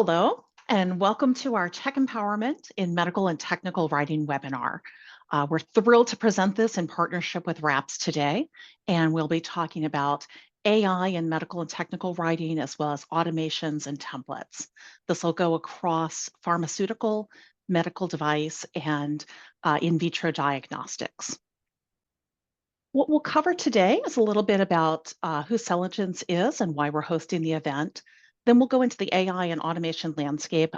Hello, and welcome to our Tech Empowerment in Medical and Technical Writing webinar. We're thrilled to present this in partnership with RAPS today, and we'll be talking about AI in medical and technical writing, as well as automations and templates. This will go across pharmaceutical, medical device, and in vitro diagnostics. What we'll cover today is a little bit about who Celegence is and why we're hosting the event. Then we'll go into the AI and automation landscape,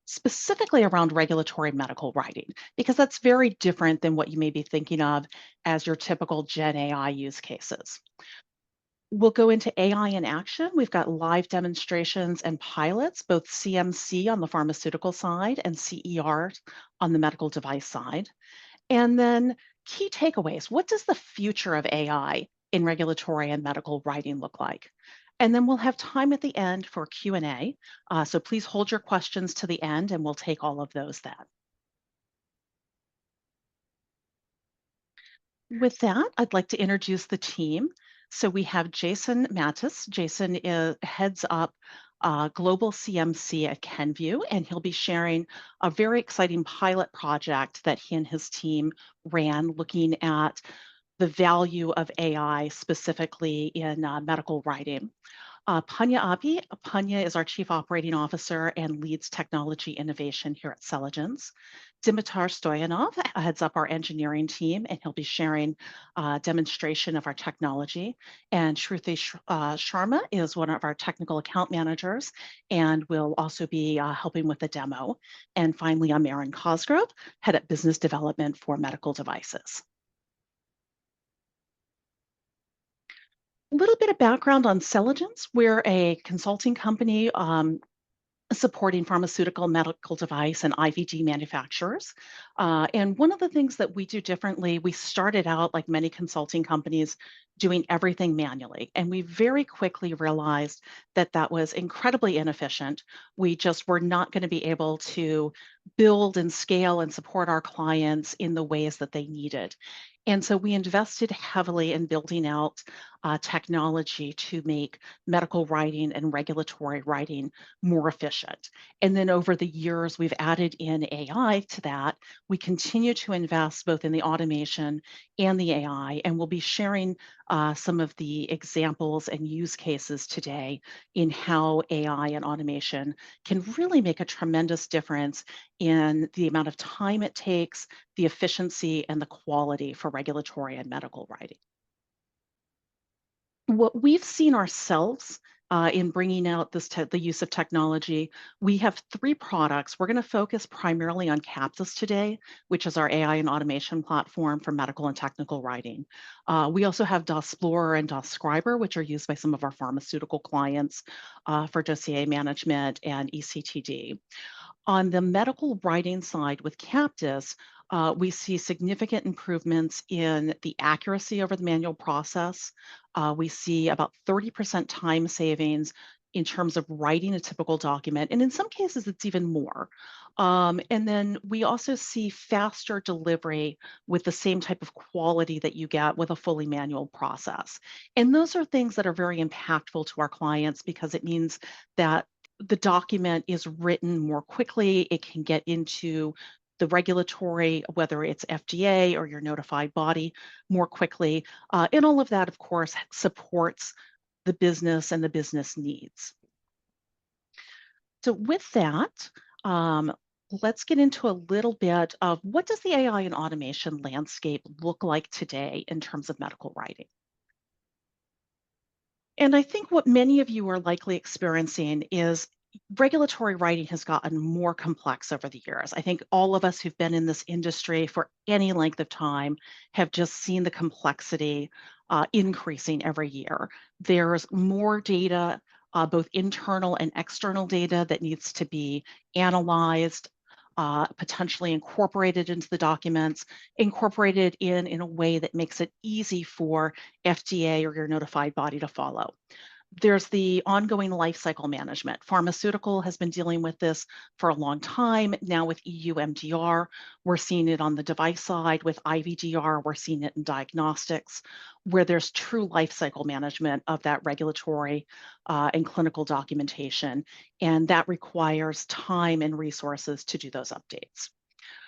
specifically around regulatory medical writing, because that's very different than what you may be thinking of as your typical Gen AI use cases. We'll go into AI in action. We've got live demonstrations and pilots, both CMC on the pharmaceutical side and CER on the medical device side. And then key takeaways. What does the future of AI in regulatory and medical writing look like? And then we'll have time at the end for Q&A. So please hold your questions to the end and we'll take all of those then. With that, I'd like to introduce the team. So we have Jason Mattis. Jason heads up Global CMC at Kenvue, and he'll be sharing a very exciting pilot project that he and his team ran looking at the value of AI specifically in medical writing. Panya Api. Panya is our Chief Operating Officer and leads technology innovation here at Celegence. Dimitar Stoyanov heads up our engineering team, and he'll be sharing a demonstration of our technology. And Shruti Sharma is one of our technical account managers and will also be helping with the demo. And finally, I'm Erin Cosgrove, head of business development for medical devices. A little bit of background on Celegence. We're a consulting company supporting pharmaceutical, medical device, and IVD manufacturers. And one of the things that we do differently, we started out like many consulting companies doing everything manually. And we very quickly realized that that was incredibly inefficient. We just were not going to be able to build and scale and support our clients in the ways that they needed. And so we invested heavily in building out technology to make medical writing and regulatory writing more efficient. And then over the years, we've added in AI to that. We continue to invest both in the automation and the AI, and we'll be sharing some of the examples and use cases today in how AI and automation can really make a tremendous difference in the amount of time it takes, the efficiency, and the quality for regulatory and medical writing. What we've seen ourselves in bringing out the use of technology, we have 3 products. We're going to focus primarily on Captis today, which is our AI and automation platform for medical and technical writing. We also have DOSplorer and DOScriber, which are used by some of our pharmaceutical clients for dossier management and ECTD. On the medical writing side with Captis, we see significant improvements in the accuracy over the manual process. We see about 30% time savings in terms of writing a typical document, and in some cases, it's even more. And then we also see faster delivery with the same type of quality that you get with a fully manual process. And those are things that are very impactful to our clients because it means that the document is written more quickly. It can get into the regulatory, whether it's FDA or your notified body, more quickly. And all of that, of course, supports the business and the business needs. So with that, let's get into a little bit of what does the AI and automation landscape look like today in terms of medical writing? And I think what many of you are likely experiencing is regulatory writing has gotten more complex over the years. I think all of us who've been in this industry for any length of time have just seen the complexity increasing every year. There's more data, both internal and external data that needs to be analyzed, potentially incorporated into the documents, incorporated in a way that makes it easy for FDA or your notified body to follow. There's the ongoing life cycle management. Pharmaceutical has been dealing with this for a long time. Now with EU MDR, we're seeing it on the device side. With IVDR, we're seeing it in diagnostics, where there's true life cycle management of that regulatory and clinical documentation. And that requires time and resources to do those updates.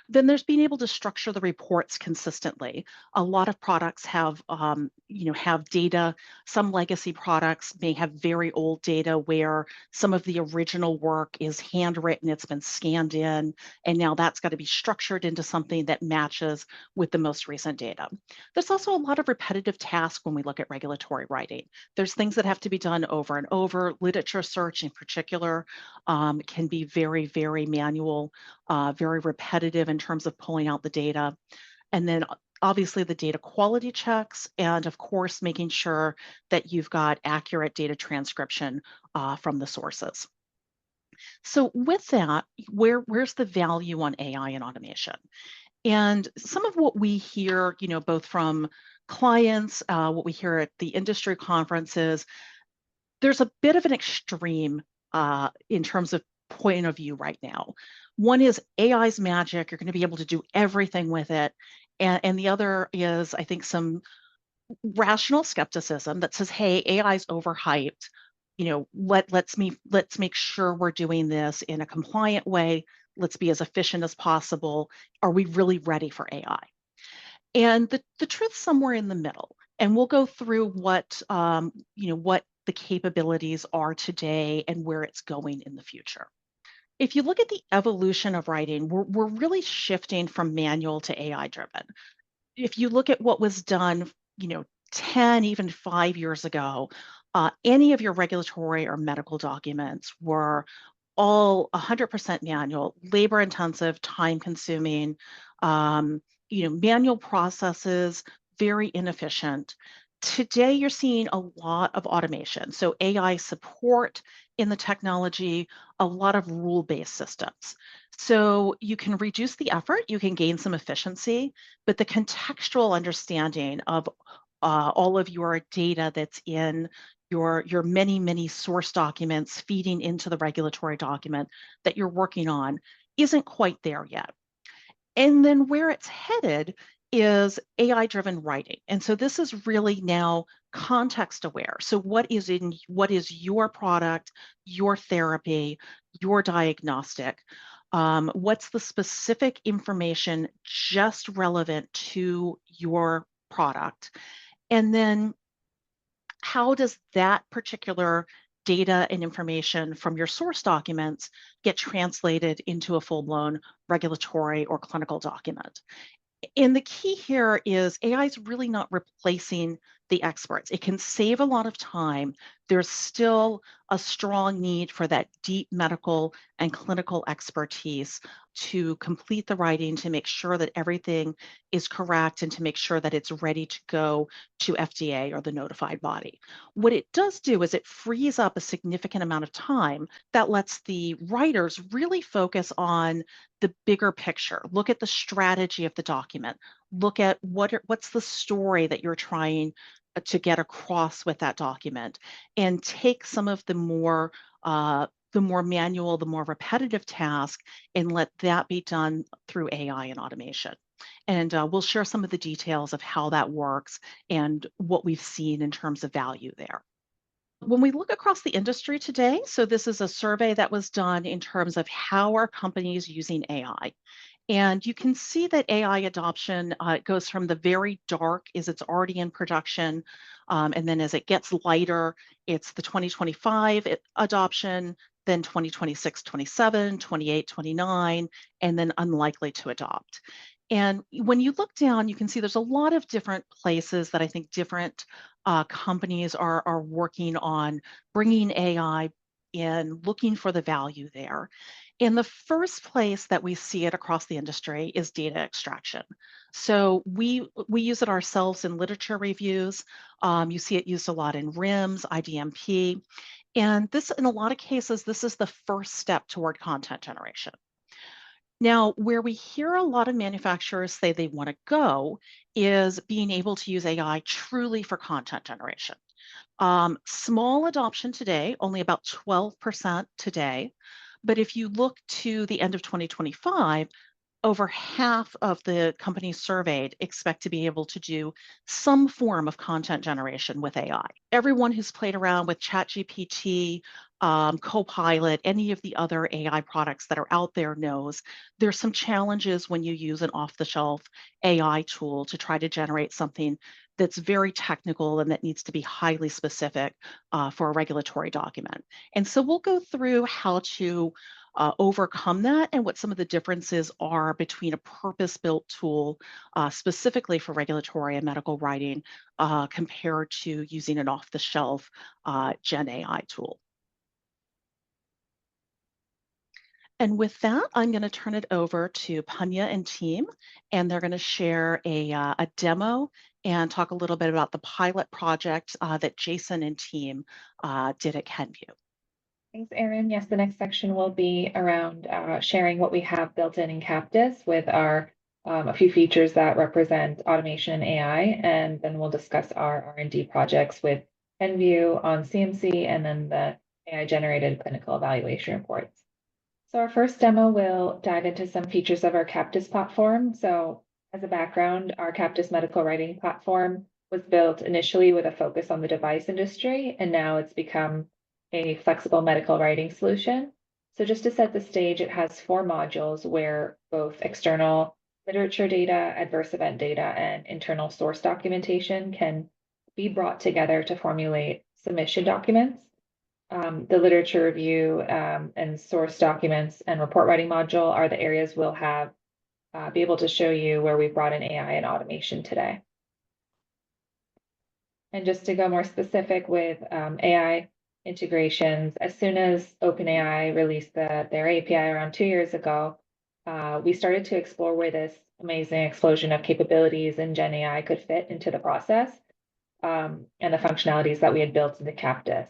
Then there's being able to structure the reports consistently. A lot of products have, have data. Some legacy products may have very old data where some of the original work is handwritten, it's been scanned in, and now that's got to be structured into something that matches with the most recent data. There's also a lot of repetitive tasks when we look at regulatory writing. There's things that have to be done over and over. Literature search in particular can be very, very manual, very repetitive in terms of pulling out the data. And then obviously the data quality checks, and of course, making sure that you've got accurate data transcription from the sources. So with that, where's the value on AI and automation? And some of what we hear, both from clients, what we hear at the industry conferences, there's a bit of an extreme in terms of point of view right now. One is AI's magic, you're going to be able to do everything with it. And the other is, I think, some rational skepticism that says, hey, AI is overhyped. Let's make sure we're doing this in a compliant way. Let's be as efficient as possible. Are we really ready for AI? And the truth's somewhere in the middle. And we'll go through what the capabilities are today and where it's going in the future. If you look at the evolution of writing, we're really shifting from manual to AI driven. If you look at what was done, 10, even 5 years ago, any of your regulatory or medical documents were all 100% manual, labor intensive, time consuming, manual processes, very inefficient. Today, you're seeing a lot of automation. So AI support in the technology, a lot of rule-based systems. So you can reduce the effort, you can gain some efficiency, but the contextual understanding of all of your data that's in your many source documents feeding into the regulatory document that you're working on isn't quite there yet. And then where it's headed is AI driven writing. And so this is really now context aware. So what is your product, your therapy, your diagnostic? What's the specific information just relevant to your product? And then how does that particular data and information from your source documents get translated into a full-blown regulatory or clinical document? And the key here is AI is really not replacing the experts. It can save a lot of time. There's still a strong need for that deep medical and clinical expertise to complete the writing, to make sure that everything is correct, and to make sure that it's ready to go to FDA or the notified body. What it does do is it frees up a significant amount of time that lets the writers really focus on the bigger picture. Look at the strategy of the document. Look at what's the story that you're trying to get across with that document, and take some of the more manual, the more repetitive task, and let that be done through AI and automation. And we'll share some of the details of how that works and what we've seen in terms of value there. When we look across the industry today, so this is a survey that was done in terms of how are companies using AI. And you can see that AI adoption goes from the very dark, is it's already in production. And then as it gets lighter, it's the 2025 adoption, then 2026, 27, 28, 29, and then unlikely to adopt. And when you look down, you can see there's a lot of different places that I think different companies are working on bringing AI in, looking for the value there. And the first place that we see it across the industry is data extraction. So we use it ourselves in literature reviews. You see it used a lot in RIMS, IDMP. And this, in a lot of cases, this is the first step toward content generation. Now, where we hear a lot of manufacturers say they want to go is being able to use AI truly for content generation. Small adoption today, only about 12% today. But if you look to the end of 2025, over half of the companies surveyed expect to be able to do some form of content generation with AI. Everyone who's played around with ChatGPT, Copilot, any of the other AI products that are out there knows there's some challenges when you use an off-the-shelf AI tool to try to generate something that's very technical and that needs to be highly specific for a regulatory document. And so we'll go through how to overcome that and what some of the differences are between a purpose-built tool specifically for regulatory and medical writing compared to using an off-the-shelf Gen AI tool. And with that, I'm going to turn it over to Panya and team, and they're going to share a demo and talk a little bit about the pilot project that Jason and team did at Kenvue. Thanks, Erin. Yes, the next section will be around sharing what we have built in Captus with our a few features that represent automation and AI, and then we'll discuss our R&D projects with Kenvue on CMC and then the AI-generated clinical evaluation reports. So our first demo will dive into some features of our Captus platform. So as a background, our Captus medical writing platform was built initially with a focus on the device industry, and now it's become a flexible medical writing solution. So just to set the stage, it has 4 modules where both external literature data, adverse event data, and internal source documentation can be brought together to formulate submission documents. The literature review and source documents and report writing module are the areas we'll have be able to show you where we've brought in AI and automation today. And just to go more specific with AI integrations, as soon as OpenAI released their API around 2 years ago, we started to explore where this amazing explosion of capabilities in Gen AI could fit into the process and the functionalities that we had built into Captus.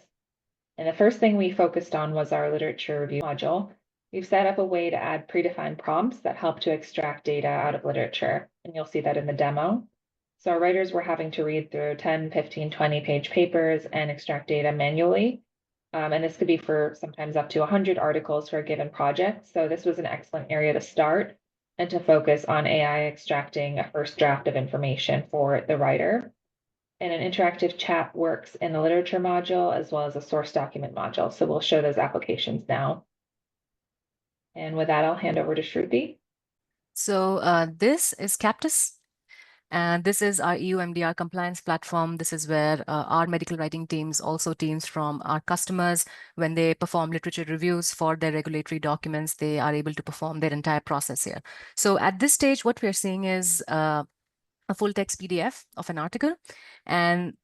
And the first thing we focused on was our literature review module. We've set up a way to add predefined prompts that help to extract data out of literature, and you'll see that in the demo. So our writers were having to read through 10, 15, 20-page papers and extract data manually. And this could be for sometimes up to 100 articles for a given project. So this was an excellent area to start and to focus on AI extracting a first draft of information for the writer. And an interactive chat works in the literature module as well as a source document module. So we'll show those applications now. And with that, I'll hand over to Shruti. So this is Captus. And this is our EU MDR compliance platform. This is where our medical writing teams, also teams from our customers, when they perform literature reviews for their regulatory documents, they are able to perform their entire process here. So at this stage, what we're seeing is a full text PDF of an article. And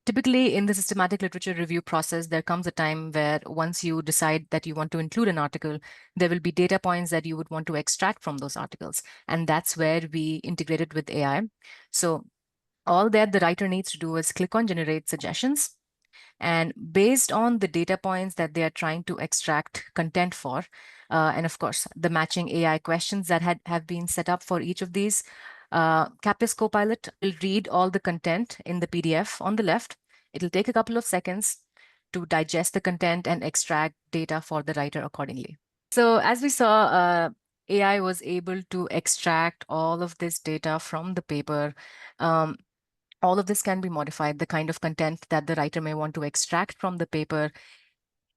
typically in the systematic literature review process, there comes a time where once you decide that you want to include an article, there will be data points that you would want to extract from those articles. And that's where we integrated with AI. So all that the writer needs to do is click on generate suggestions. And based on the data points that they are trying to extract content for, and of course, the matching AI questions that have been set up for each of these, Captus Copilot will read all the content in the PDF on the left. It'll take a couple of seconds to digest the content and extract data for the writer accordingly. So as we saw, AI was able to extract all of this data from the paper. All of this can be modified, the kind of content that the writer may want to extract from the paper.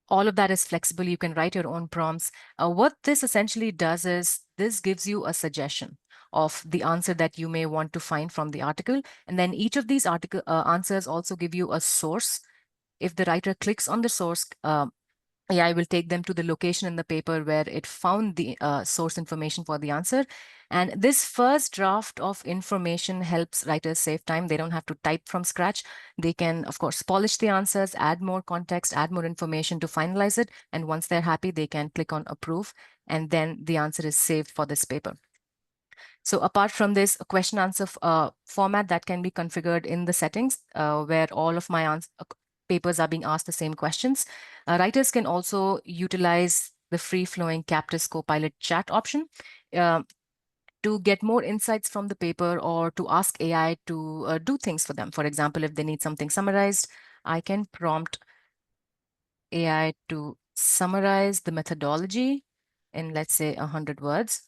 All of that is flexible. You can write your own prompts. What this essentially does is this gives you a suggestion of the answer that you may want to find from the article. And then each of these article answers also give you a source. If the writer clicks on the source, AI will take them to the location in the paper where it found the source information for the answer. And this first draft of information helps writers save time. They don't have to type from scratch. They can, of course, polish the answers, add more context, add more information to finalize it. And once they're happy, they can click on approve. And then the answer is saved for this paper. So apart from this, a question answer format that can be configured in the settings where all of my papers are being asked the same questions. Writers can also utilize the free-flowing Captus Copilot chat option to get more insights from the paper or to ask AI to do things for them. For example, if they need something summarized, I can prompt AI to summarize the methodology in, let's say, 100 words.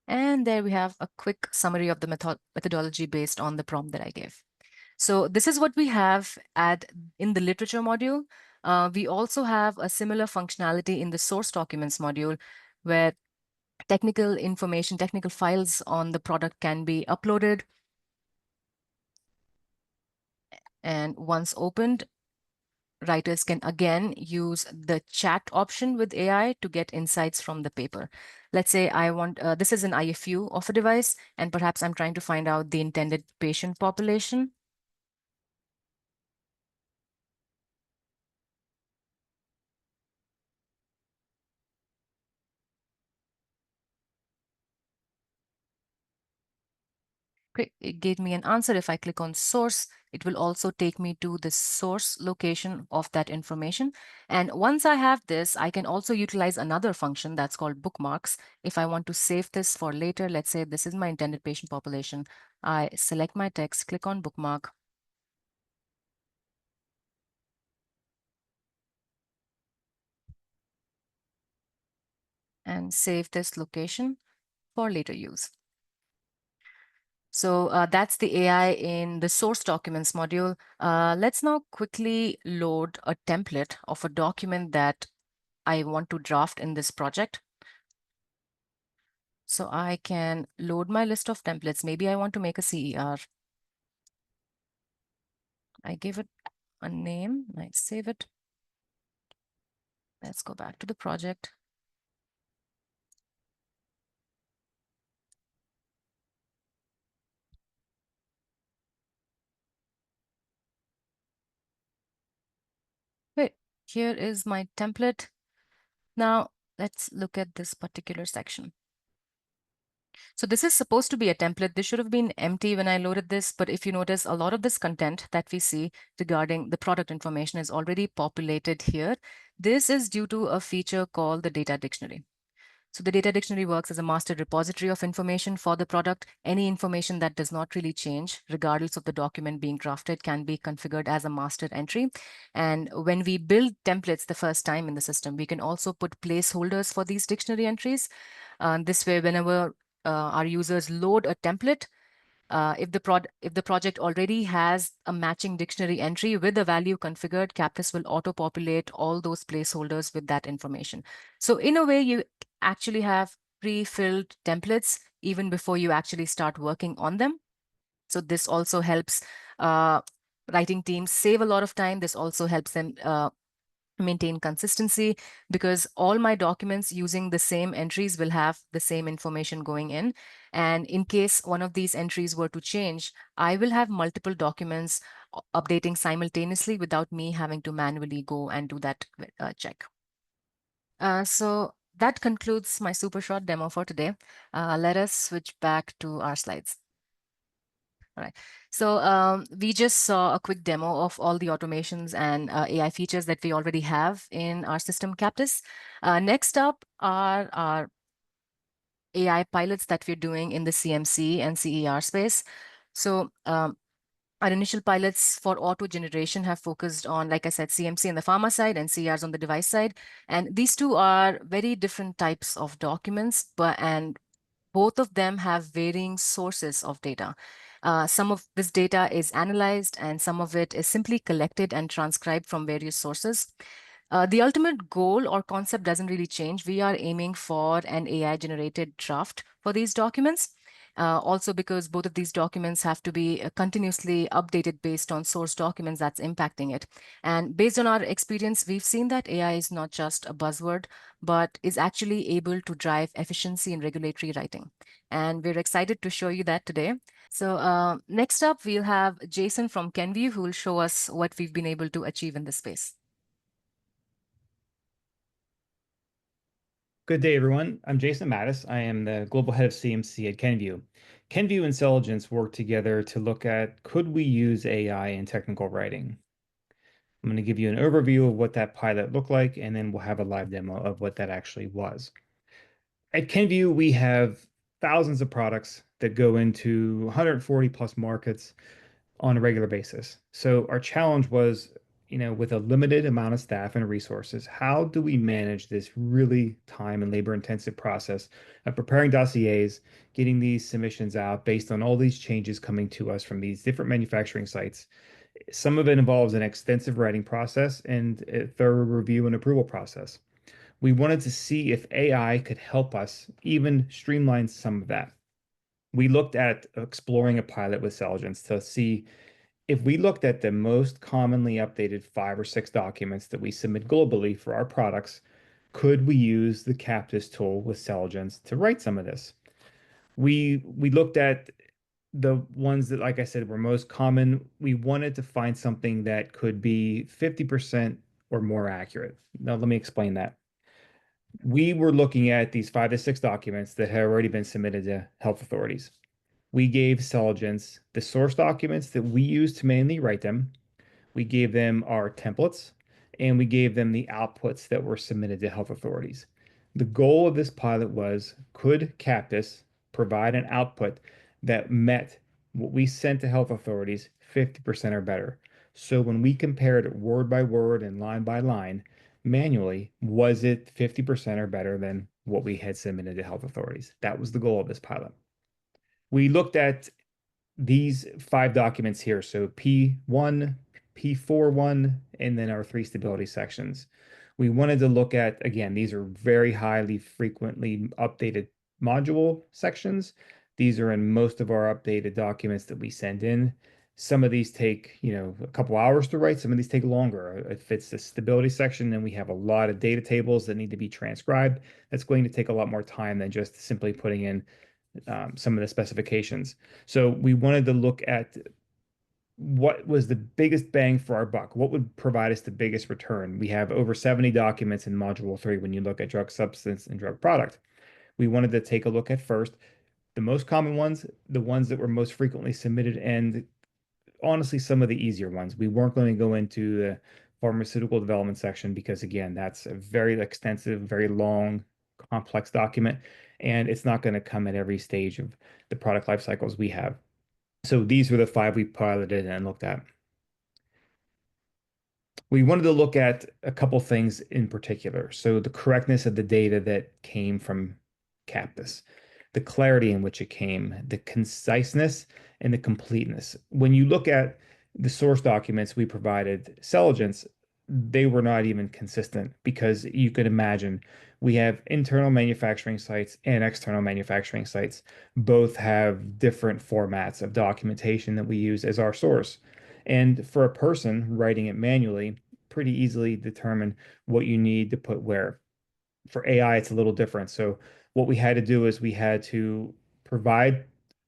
And there we have a quick summary of the methodology based on the prompt that I gave. So this is what we have in the literature module. We also have a similar functionality in the source documents module, where technical information, technical files on the product can be uploaded. And once opened, writers can again use the chat option with AI to get insights from the paper. Let's say I want, this is an IFU of a device, and perhaps I'm trying to find out the intended patient population. Great, it gave me an answer. If I click on source, it will also take me to the source location of that information. And once I have this, I can also utilize another function that's called bookmarks. If I want to save this for later, let's say this is my intended patient population. I select my text, click on bookmark. And save this location for later use. So that's the AI in the source documents module. Let's now quickly load a template of a document that I want to draft in this project. So I can load my list of templates. Maybe I want to make a CER. I give it a name. I save it. Let's go back to the project. Wait, here is my template. Now let's look at this particular section. So this is supposed to be a template. This should have been empty when I loaded this, but if you notice, a lot of this content that we see regarding the product information is already populated here. This is due to a feature called the data dictionary. So the data dictionary works as a master repository of information for the product. Any information that does not really change, regardless of the document being drafted, can be configured as a master entry. And when we build templates the first time in the system, we can also put placeholders for these dictionary entries. This way, whenever our users load a template, if the project already has a matching dictionary entry with a value configured, Captus will auto-populate all those placeholders with that information. So in a way, you actually have pre-filled templates even before you actually start working on them. So this also helps writing teams save a lot of time. This also helps them maintain consistency, because all my documents using the same entries will have the same information going in. And in case one of these entries were to change, I will have multiple documents updating simultaneously without me having to manually go and do that check. So that concludes my super short demo for today. Let us switch back to our slides. All right. So we just saw a quick demo of all the automations and AI features that we already have in our system, Captus. Next up are our AI pilots that we're doing in the CMC and CER space. So our initial pilots for auto generation have focused on, like I said, CMC on the pharma side and CERs on the device side. And these two are very different types of documents, and both of them have varying sources of data. Some of this data is analyzed and some of it is simply collected and transcribed from various sources. The ultimate goal or concept doesn't really change. We are aiming for an AI-generated draft for these documents. Also because both of these documents have to be continuously updated based on source documents that's impacting it. And based on our experience, we've seen that AI is not just a buzzword, but is actually able to drive efficiency in regulatory writing. And we're excited to show you that today. So next up, we'll have Jason from Kenview, who will show us what we've been able to achieve in this space. Good day, everyone. I'm Jason Mattis. I am the global head of CMC at Kenview. Kenview and Celegence work together to look at, could we use AI in technical writing? I'm going to give you an overview of what that pilot looked like, and then we'll have a live demo of what that actually was. At Kenview, we have thousands of products that go into 140 plus markets on a regular basis. So our challenge was, with a limited amount of staff and resources, how do we manage this really time and labor intensive process of preparing dossiers, getting these submissions out based on all these changes coming to us from these different manufacturing sites? Some of it involves an extensive writing process and a thorough review and approval process. We wanted to see if AI could help us even streamline some of that. We looked at exploring a pilot with Celegence to see if we looked at the most commonly updated 5 or 6 documents that we submit globally for our products, could we use the Captus tool with Celegence to write some of this? We looked at the ones that, like I said, were most common. We wanted to find something that could be 50% or more accurate. Now, let me explain that. We were looking at these 5 to 6 documents that had already been submitted to health authorities. We gave Celegence the source documents that we use to mainly write them. We gave them our templates, and we gave them the outputs that were submitted to health authorities. The goal of this pilot was, could Captus provide an output that met what we sent to health authorities 50% or better? So when we compared it word by word and line by line manually, was it 50% or better than what we had submitted to health authorities? That was the goal of this pilot. We looked at these 5 documents here. So P1, P41, and then our 3 stability sections. We wanted to look at, again, these are very highly frequently updated module sections. These are in most of our updated documents that we send in. Some of these take, a couple hours to write. Some of these take longer. If it's the stability section, then we have a lot of data tables that need to be transcribed. That's going to take a lot more time than just simply putting in some of the specifications. So we wanted to look at what was the biggest bang for our buck, what would provide us the biggest return. We have over 70 documents in Module 3 when you look at drug substance and drug product. We wanted to take a look at first the most common ones, the ones that were most frequently submitted, and honestly, some of the easier ones. We weren't going to go into the pharmaceutical development section because, again, that's a very extensive, very long, complex document, and it's not going to come at every stage of the product life cycles we have. So these were the 5 we piloted and looked at. We wanted to look at a couple things in particular. So the correctness of the data that came from Captus, the clarity in which it came, the conciseness, and the completeness. When you look at the source documents we provided Celegence, they were not even consistent because you could imagine we have internal manufacturing sites and external manufacturing sites. Both have different formats of documentation that we use as our source. And for a person writing it manually, pretty easily determine what you need to put where. For AI, it's a little different. So what we had to do is we had to provide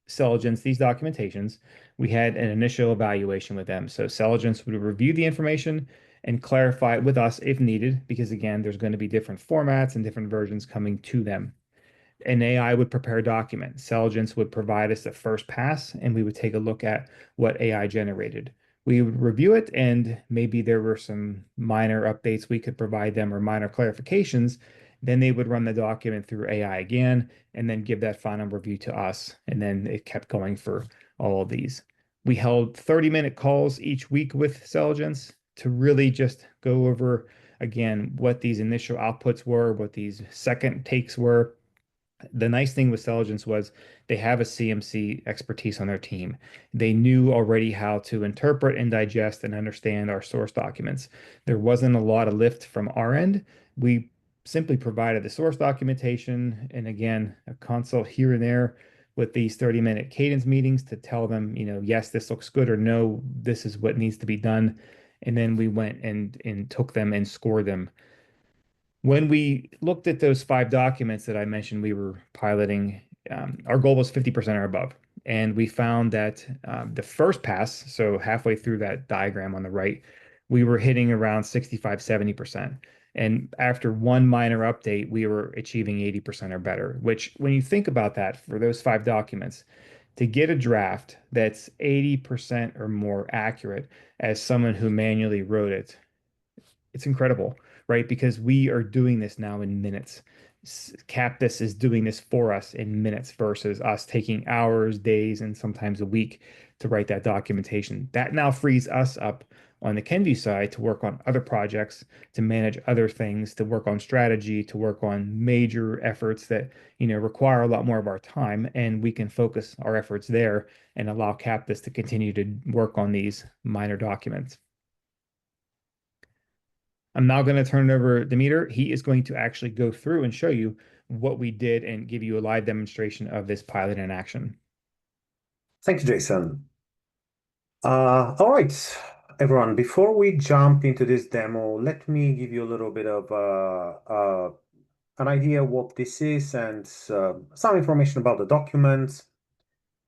Celegence these documentations. We had an initial evaluation with them. So Celegence would review the information and clarify it with us if needed, because again, there's going to be different formats and different versions coming to them. An AI would prepare a document. Celegence would provide us the first pass, and we would take a look at what AI generated. We would review it, and maybe there were some minor updates we could provide them or minor clarifications. Then they would run the document through AI again, and then give that final review to us. And then it kept going for all of these. We held 30-minute calls each week with Celegence to really just go over, again, what these initial outputs were, what these second takes were. The nice thing with Celegence was they have a CMC expertise on their team. They knew already how to interpret and digest and understand our source documents. There wasn't a lot of lift from our end. We simply provided the source documentation and, again, a consult here and there with these 30-minute cadence meetings to tell them, yes, this looks good, or no, this is what needs to be done. And then we went and took them and scored them. When we looked at those 5 documents that I mentioned we were piloting, our goal was 50% or above. And we found that the first pass, so halfway through that diagram on the right, we were hitting around 65, 70%. And after one minor update, we were achieving 80% or better, which when you think about that for those 5 documents, to get a draft that's 80% or more accurate as someone who manually wrote it, it's incredible, right? Because we are doing this now in minutes. Captus is doing this for us in minutes versus us taking hours, days, and sometimes a week to write that documentation. That now frees us up on the Kenvue side to work on other projects, to manage other things, to work on strategy, to work on major efforts that, require a lot more of our time, and we can focus our efforts there and allow Captus to continue to work on these minor documents. I'm now going to turn it over to Demeter. He is going to actually go through and show you what we did and give you a live demonstration of this pilot in action. Thank you, Jason. All right, everyone, before we jump into this demo, let me give you a little bit of an idea what this is and some information about the document.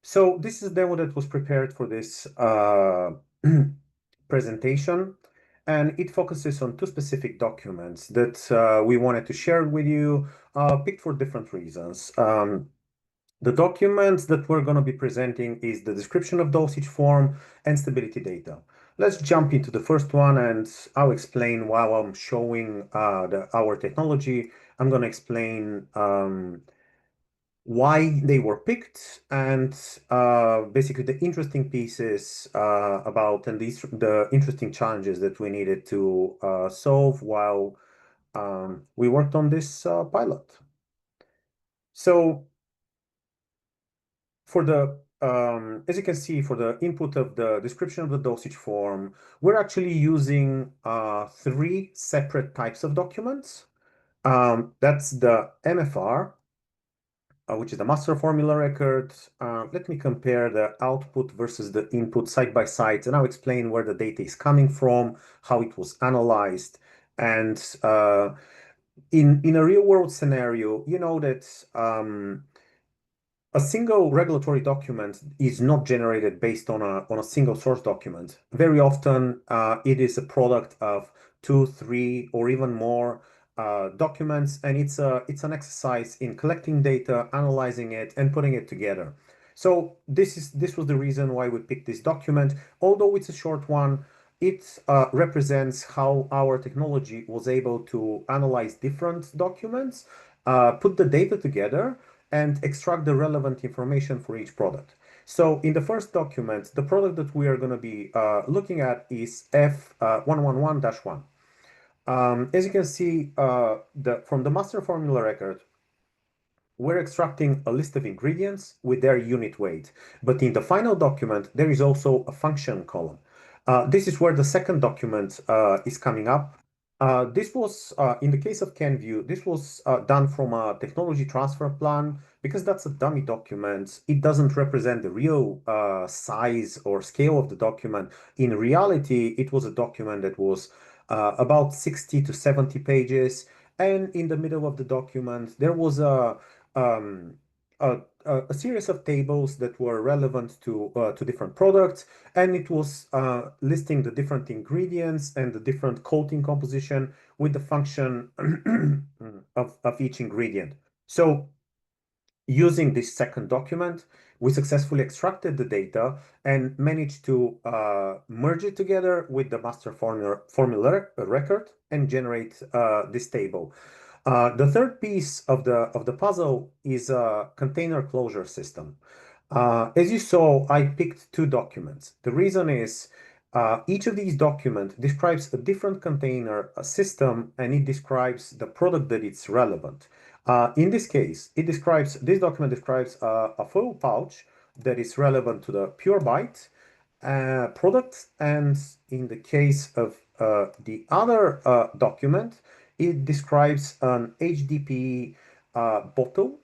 So this is a demo that was prepared for this presentation, and it focuses on two specific documents that we wanted to share with you, picked for different reasons. The documents that we're going to be presenting is the description of dosage form and stability data. Let's jump into the first one, and I'll explain while I'm showing our technology. I'm going to explain why they were picked and basically the interesting pieces about and the interesting challenges that we needed to solve while we worked on this pilot. So for the as you can see, for the input of the description of the dosage form, we're actually using three separate types of documents. That's the MFR, which is the master formula record. Let me compare the output versus the input side by side, and I'll explain where the data is coming from, how it was analyzed, and in a real world scenario, you know that a single regulatory document is not generated based on a single source document. Very often, it is a product of 2, 3, or even more documents, and it's an exercise in collecting data, analyzing it, and putting it together. So this was the reason why we picked this document. Although it's a short one, it represents how our technology was able to analyze different documents, put the data together, and extract the relevant information for each product. So in the first document, the product that we are going to be looking at is F111-1. As you can see, from the master formula record, we're extracting a list of ingredients with their unit weight. But in the final document, there is also a function column. This is where the second document is coming up. This was, in the case of Kenvue, this was done from a technology transfer plan. Because that's a dummy document, it doesn't represent the real size or scale of the document. In reality, it was a document that was about 60 to 70 pages. And in the middle of the document, there was a series of tables that were relevant to different products, and it was listing the different ingredients and the different coating composition with the function of each ingredient. So using this second document, we successfully extracted the data and managed to merge it together with the master formula record and generate this table. The third piece of the puzzle is a container closure system. As you saw, I picked two documents. The reason is each of these documents describes a different container, a system, and it describes the product that it's relevant. In this case, this document describes a full pouch that is relevant to the Pure Bite product, and in the case of the other document, it describes an HDPE bottle,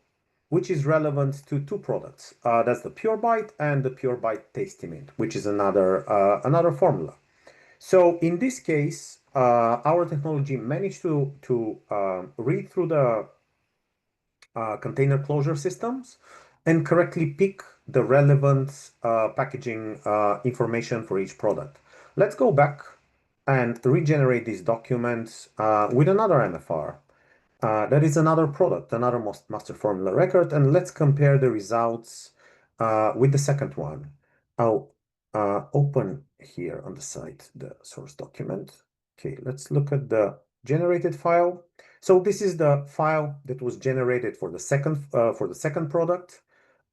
which is relevant to two products. That's the Pure Bite and the Pure Bite Tasty Mint, which is another formula. So in this case, our technology managed to read through the container closure systems and correctly pick the relevant packaging information for each product. Let's go back and regenerate these documents with another MFR. That is another product, another master formula record, and let's compare the results with the second one. I'll open here on the site the source document. Okay, let's look at the generated file. So this is the file that was generated for the second product.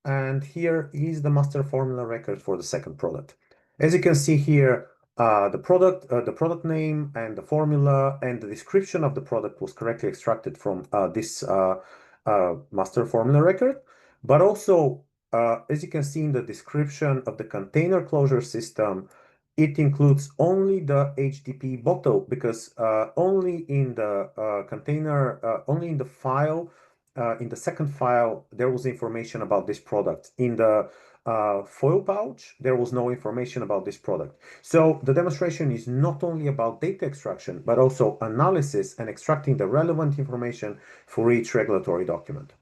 And here is the master formula record for the second product. As you can see here, the product name and the formula and the description of the product was correctly extracted from this master formula record. But also, as you can see in the description of the container closure system, it includes only the HTTP bottle because only in the only in the file, in the second file, there was information about this product. In the foil pouch, there was no information about this product. So the demonstration is not only about data extraction, but also analysis and extracting the relevant information for each regulatory document.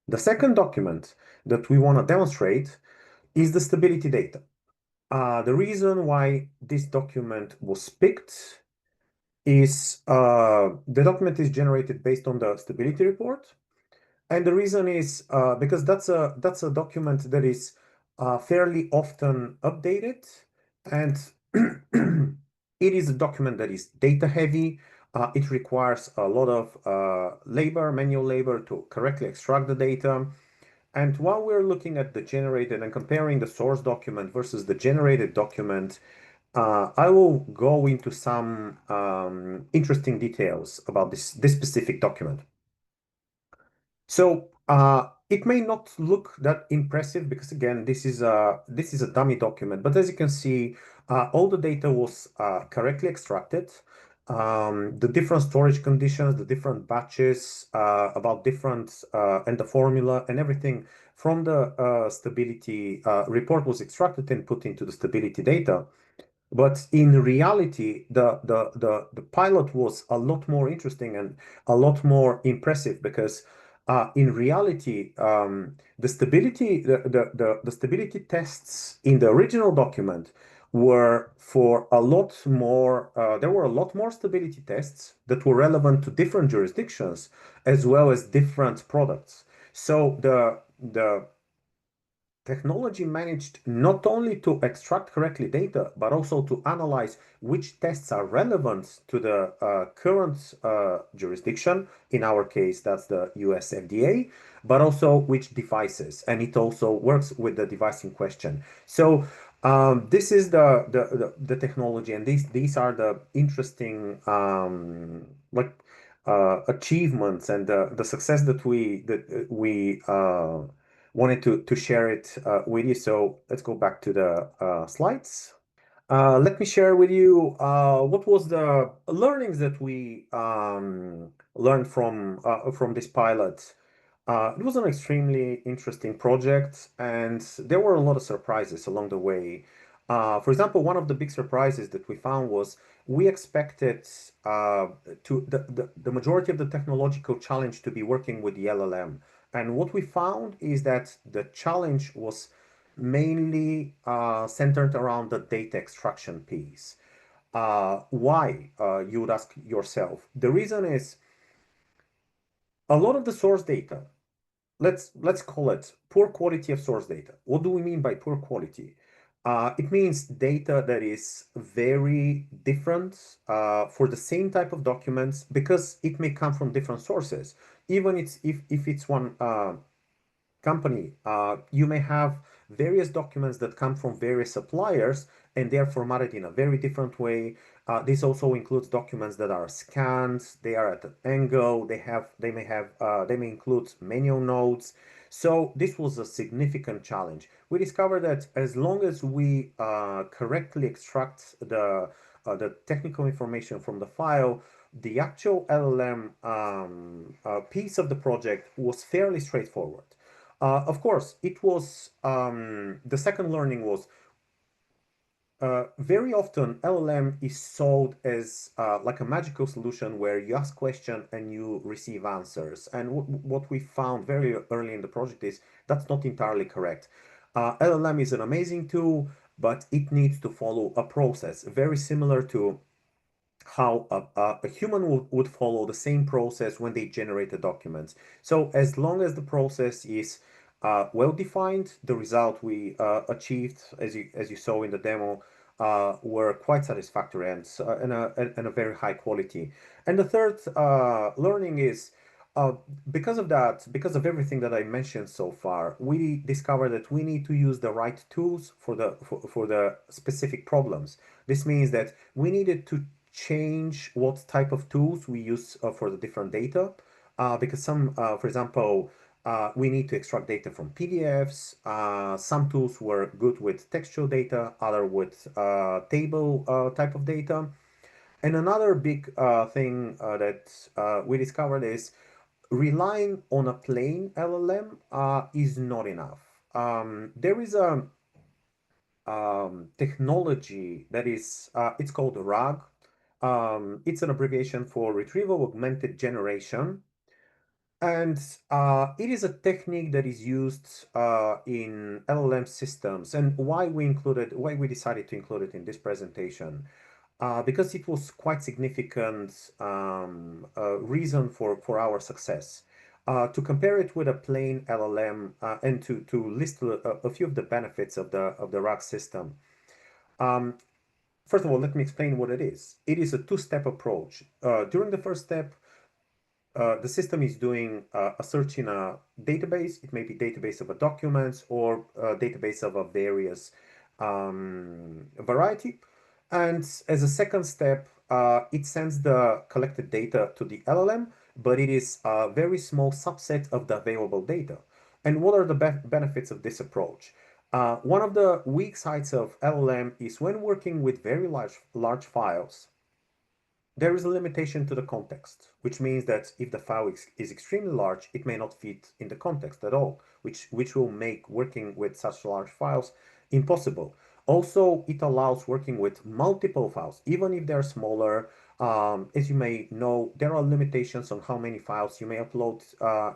The second document that we want to demonstrate is the stability data. The reason why this document was picked is the document is generated based on the stability report. And the reason is because that's a document that is fairly often updated, and it is a document that is data heavy. It requires a lot of manual labor to correctly extract the data. And while we're looking at the generated and comparing the source document versus the generated document, I will go into some interesting details about this specific document. So it may not look that impressive because again, this is a dummy document. But as you can see, all the data was correctly extracted. The different storage conditions, the different batches, about different and the formula and everything from the stability report was extracted and put into the stability data. But in reality, the pilot was a lot more interesting and a lot more impressive because in reality, the stability tests in the original document were for a lot more. There were a lot more stability tests that were relevant to different jurisdictions as well as different products. So the technology managed not only to extract correctly data, but also to analyze which tests are relevant to the current jurisdiction. In our case, that's the US FDA, but also which devices. And it also works with the device in question. So this is the technology, and these are the interesting achievements and the success that we wanted to share it with you. So let's go back to the slides. Let me share with you what was the learnings that we learned from this pilot. It was an extremely interesting project, and there were a lot of surprises along the way. For example, one of the big surprises that we found was we expected the majority of the technological challenge to be working with the LLM. And what we found is that the challenge was mainly centered around the data extraction piece. Why, you would ask yourself? The reason is a lot of the source data, let's call it poor quality of source data. What do we mean by poor quality? It means data that is very different for the same type of documents because it may come from different sources. Even if it's one company, you may have various documents that come from various suppliers and they're formatted in a very different way. This also includes documents that are scanned, they are at an angle, they may include manual notes. So this was a significant challenge. We discovered that as long as we correctly extract the technical information from the file, the actual LLM piece of the project was fairly straightforward. Of course, it was the second learning was very often LLM is sold as like a magical solution where you ask question and you receive answers. And what we found very early in the project is that's not entirely correct. LLM is an amazing tool, but it needs to follow a process very similar to how a human would follow the same process when they generate the documents. So as long as the process is well defined, the result we achieved, as you saw in the demo, were quite satisfactory and a very high quality. And the third learning is because of that, because of everything that I mentioned so far, we discovered that we need to use the right tools for the specific problems. This means that we needed to change what type of tools we use for the different data, because some, for example, we need to extract data from PDFs. Some tools were good with textual data, other with table type of data. And another big thing that we discovered is relying on a plain LLM is not enough. There is a technology that is, it's called RAG. It's an abbreviation for Retrieval Augmented Generation. And it is a technique that is used in LLM systems. And why we decided to include it in this presentation, because it was quite significant reason for our success. To compare it with a plain LLM and to list a few of the benefits of the RAG system. First of all, let me explain what it is. It is a two-step approach. During the first step, the system is doing a search in a database. It may be database of a documents or a database of a various variety. And as a second step, it sends the collected data to the LLM, but it is a very small subset of the available data. And what are the benefits of this approach? One of the weak sides of LLM is when working with very large files, there is a limitation to the context, which means that if the file is extremely large, it may not fit in the context at all, which will make working with such large files impossible. Also, it allows working with multiple files, even if they're smaller. As you may know, there are limitations on how many files you may upload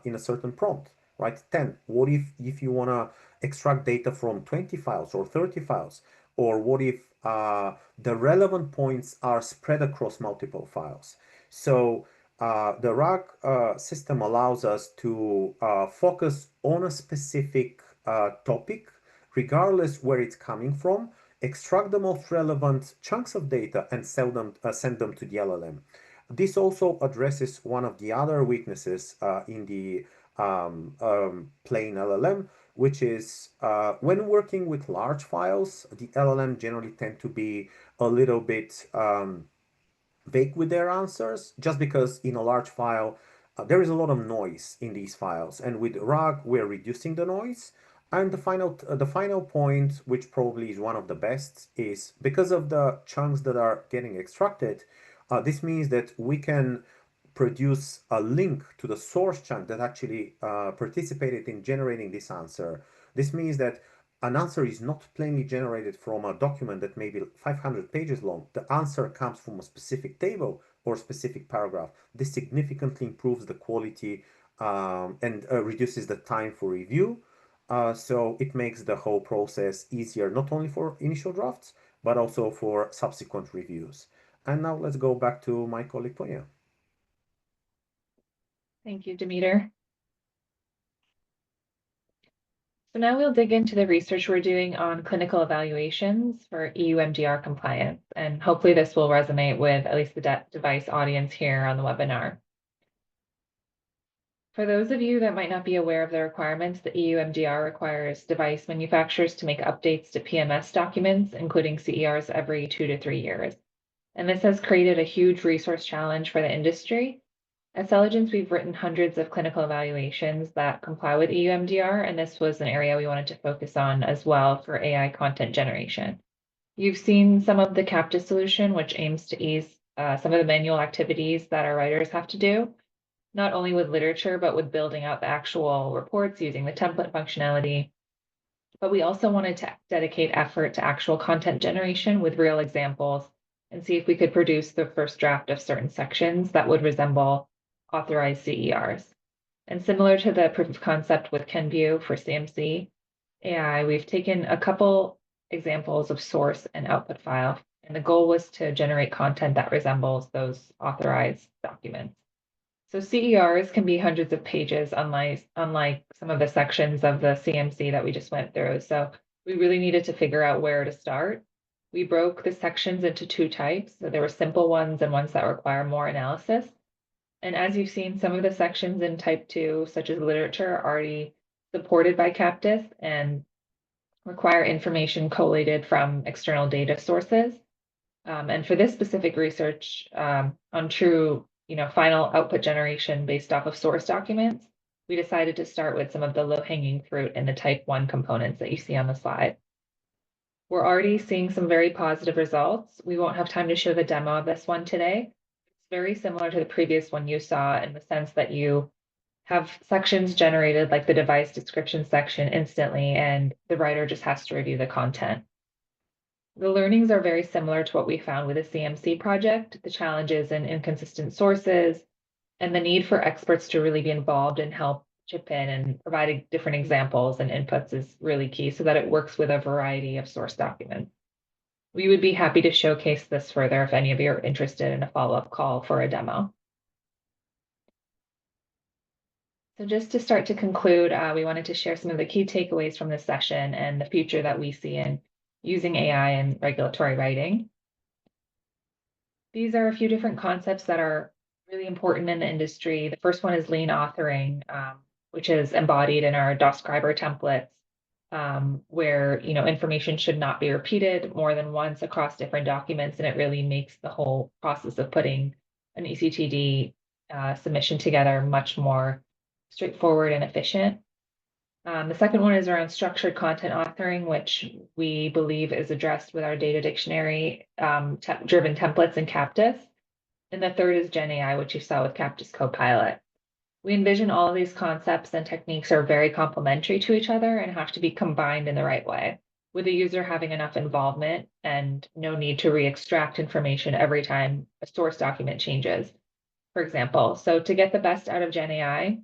in a certain prompt, right? 10. What if you want to extract data from 20 files or 30 files? Or what if the relevant points are spread across multiple files? So the RAG system allows us to focus on a specific topic, regardless where it's coming from, extract the most relevant chunks of data and send them to the LLM. This also addresses one of the other weaknesses in the plain LLM, which is when working with large files, the LLM generally tend to be a little bit vague with their answers, just because in a large file, there is a lot of noise in these files. And with RAG, we're reducing the noise. And the final point, which probably is one of the best, is because of the chunks that are getting extracted, this means that we can produce a link to the source chunk that actually participated in generating this answer. This means that an answer is not plainly generated from a document that may be 500 pages long. The answer comes from a specific table or a specific paragraph. This significantly improves the quality and reduces the time for review. So it makes the whole process easier, not only for initial drafts, but also for subsequent reviews. And now let's go back to my colleague Tonya. Thank you, Demeter. So now we'll dig into the research we're doing on clinical evaluations for EU MDR compliance, and hopefully this will resonate with at least the device audience here on the webinar. For those of you that might not be aware of the requirements, the EU MDR requires device manufacturers to make updates to PMS documents, including CERs, every 2 to 3 years. And this has created a huge resource challenge for the industry. At Celegence, we've written hundreds of clinical evaluations that comply with EU MDR, and this was an area we wanted to focus on as well for AI content generation. You've seen some of the CAPTIS solution, which aims to ease some of the manual activities that our writers have to do, not only with literature, but with building out the actual reports using the template functionality. But we also wanted to dedicate effort to actual content generation with real examples and see if we could produce the first draft of certain sections that would resemble authorized CERs. And similar to the proof of concept with Kenview for CMC AI, we've taken a couple examples of source and output file, and the goal was to generate content that resembles those authorized documents. So CERs can be hundreds of pages, unlike some of the sections of the CMC that we just went through. So we really needed to figure out where to start. We broke the sections into two types. So there were simple ones and ones that require more analysis. And as you've seen, some of the sections in type 2, such as literature, are already supported by Captus and require information collated from external data sources. And for this specific research on true, final output generation based off of source documents, we decided to start with some of the low-hanging fruit in the type 1 components that you see on the slide. We're already seeing some very positive results. We won't have time to show the demo of this one today. It's very similar to the previous one you saw in the sense that you have sections generated like the device description section instantly, and the writer just has to review the content. The learnings are very similar to what we found with the CMC project, the challenges in inconsistent sources, and the need for experts to really be involved and help chip in and provide different examples and inputs is really key so that it works with a variety of source documents. We would be happy to showcase this further if any of you are interested in a follow-up call for a demo. So just to start to conclude, we wanted to share some of the key takeaways from this session and the future that we see in using AI in regulatory writing. These are a few different concepts that are really important in the industry. The first one is lean authoring, which is embodied in our DOScriber templates, where information should not be repeated more than once across different documents, and it really makes the whole process of putting an ECTD submission together much more straightforward and efficient. The second one is around structured content authoring, which we believe is addressed with our data dictionary driven templates in Captus. And the third is Gen AI, which you saw with Captus Copilot. We envision all of these concepts and techniques are very complementary to each other and have to be combined in the right way, with the user having enough involvement and no need to re-extract information every time a source document changes, for example. So to get the best out of Gen AI,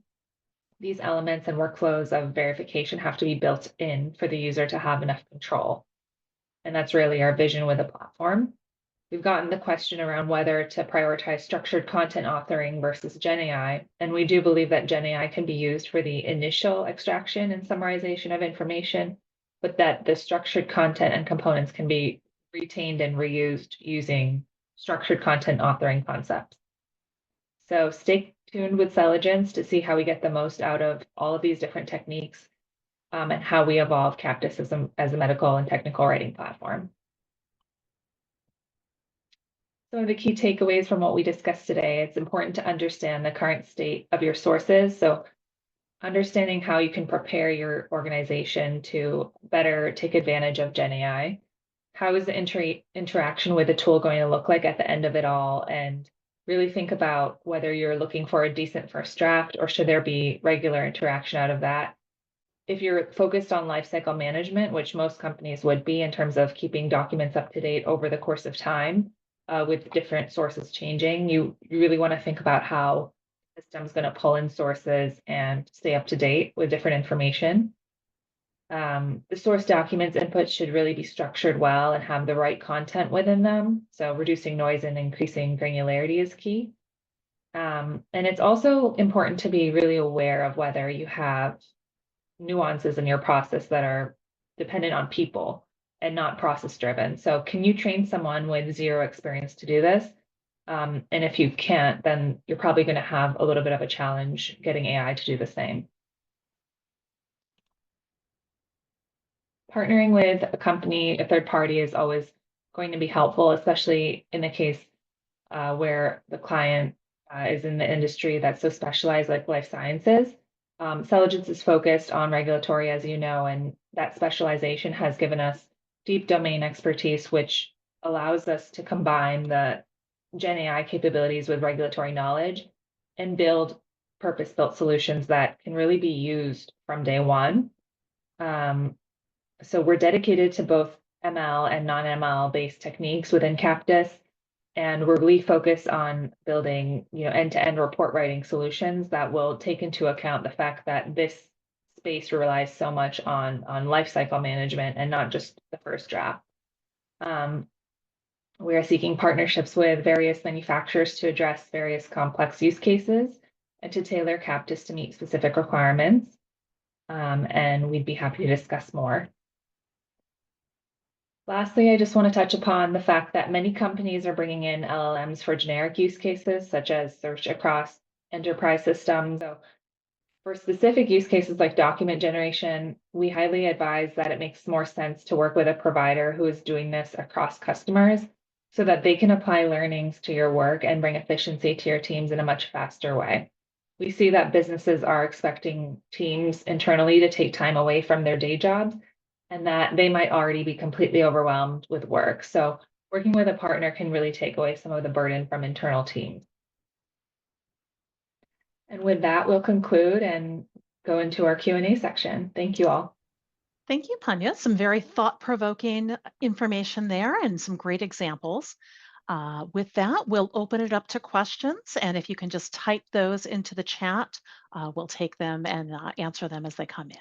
these elements and workflows of verification have to be built in for the user to have enough control. And that's really our vision with the platform. We've gotten the question around whether to prioritize structured content authoring versus Gen AI, and we do believe that Gen AI can be used for the initial extraction and summarization of information, but that the structured content and components can be retained and reused using structured content authoring concepts. So stay tuned with Celegence to see how we get the most out of all of these different techniques and how we evolve Captus as a medical and technical writing platform. Some of the key takeaways from what we discussed today: it's important to understand the current state of your sources. So understanding how you can prepare your organization to better take advantage of Gen AI. How is the interaction with the tool going to look like at the end of it all? And really think about whether you're looking for a decent first draft or should there be regular interaction out of that. If you're focused on lifecycle management, which most companies would be in terms of keeping documents up to date over the course of time, with different sources changing, you really want to think about how the system's going to pull in sources and stay up to date with different information. The source documents input should really be structured well and have the right content within them. So reducing noise and increasing granularity is key. And it's also important to be really aware of whether you have nuances in your process that are dependent on people and not process driven. So can you train someone with zero experience to do this? And if you can't, then you're probably going to have a little bit of a challenge getting AI to do the same. Partnering with a company, a third party, is always going to be helpful, especially in the case where the client is in the industry that's so specialized like life sciences. Celegence is focused on regulatory, as you know, and that specialization has given us deep domain expertise, which allows us to combine the Gen AI capabilities with regulatory knowledge and build purpose-built solutions that can really be used from day one. So we're dedicated to both ML and non-ML based techniques within Captus, and we're really focused on building, end-to-end report writing solutions that will take into account the fact that this space relies so much on lifecycle management and not just the first draft. We are seeking partnerships with various manufacturers to address various complex use cases and to tailor Captus to meet specific requirements. And we'd be happy to discuss more. Lastly, I just want to touch upon the fact that many companies are bringing in LLMs for generic use cases, such as search across enterprise systems. So for specific use cases like document generation, we highly advise that it makes more sense to work with a provider who is doing this across customers so that they can apply learnings to your work and bring efficiency to your teams in a much faster way. We see that businesses are expecting teams internally to take time away from their day jobs and that they might already be completely overwhelmed with work. So working with a partner can really take away some of the burden from internal teams. And with that, we'll conclude and go into our Q&A section. Thank you all. Thank you, Panya. Some very thought-provoking information there and some great examples. With that, we'll open it up to questions. And if you can just type those into the chat, we'll take them and answer them as they come in.